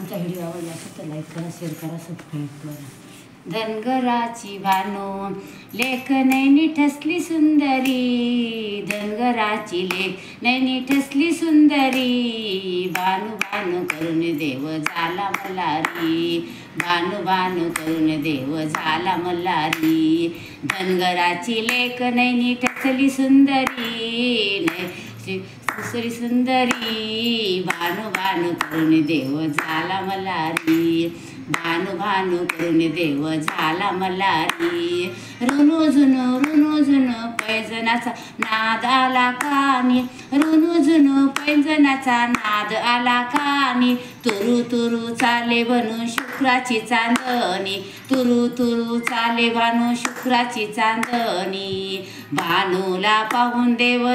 आमचा व्हिडिओ आवडला असेल तर लाईक करा, शेअर करा, सबस्क्राईब करा. धनगराची भानू लेक नैनी ठसली सुंदरी, धनगराची लेक नैनी ठसली सुंदरी. भानू भानू करून देव झाला मल्हारी, भानू भानू करून देव झाला मल्हारी. धनगराची लेक नैनी ठसली सुंदरी, सुसरी सुंदरी. भानू भानू करून देव झाला मल्हारी, भानू भानू करून देव झाला मल्हारी. रुनू झुनू पैंजनाचा नाद आला कानी, रुनू झुनू पैंजनाचा नाद आला कानी. तुरु तुरु चाले बनू शुक्राची चांदणी, तुरु तुरु चाले भानू शुक्राची चांदणी. भानूला पाहून देव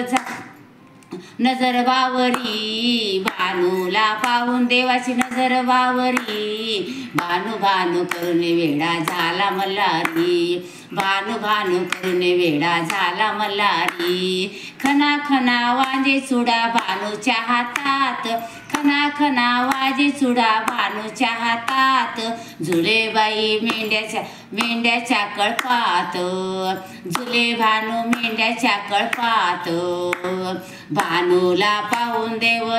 नजर वावरी, भानूला पाहून देवाची नजर वावरी. भानू भानू करून वेडा झाला मल्हारी, भानू भानू करून वेडा झाला मल्हारी. खना खना वाजे चुडा भानूच्या हातात, खना खना वाजे चुडा भानूच्या हातात. झुले बाई मेंढ्याच्या कळपात, झुले भानू मेंढ्याच्या कळपात. भानूला पाहून देव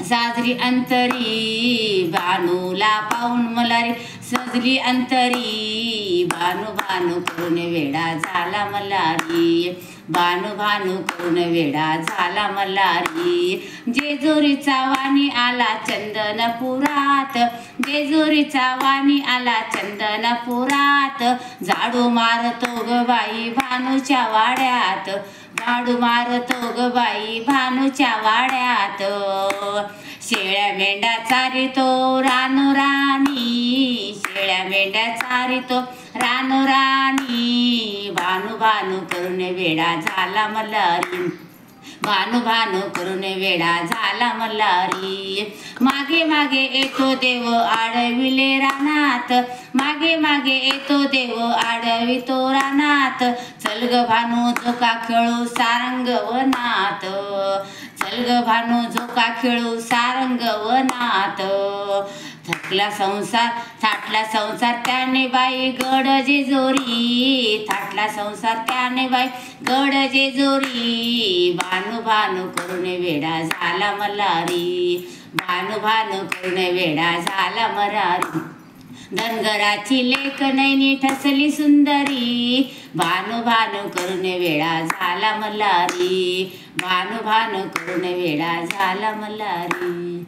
साजरी अंतरी, भानूला पाहून मल्हारी सजली अंतरी. भानू भानू करून वेडा झाला मल्हारी, भानू भानू करून वेडा झाला मल्हारी. जेजुरीचा वाणी आला चंदनपुरात, जेजुरीचा वाणी आला चंदनपुरात. झाडू मारतो ग बाई भानूच्या वाड्यात, झाडू मारतो ग बाई भानूच्या वाड्यात. शेळ्या मेंढ्या चारितो रानोराणी, शेळ्या मेंढ्या चारितो रानोराणी. भानू भानू करून वेडा झाला मल्हारी, भानू भानू करून वेडा झाला मल्हारी. मागे मागे येतो देव आडविले रानात, मागे मागे येतो देव आडवितो रानात. चल ग भानू झोका खेळू सारंग वनात, चल ग भानू झोका खेळू सारंग वनात. थाटला संसार त्याने बाई गड जेजुरी, थाटला संसार त्याने बाई गड जेजुरी. भानू भानू करून वेडा झाला मल्हारी, भानू भानू करून वेडा झाला मल्हारी. धनगराची लेक नैनी ठसली सुंदरी, भानू भानू करून वेडा झाला मल्हारी, भानू भानू करून वेडा झाला मल्हारी.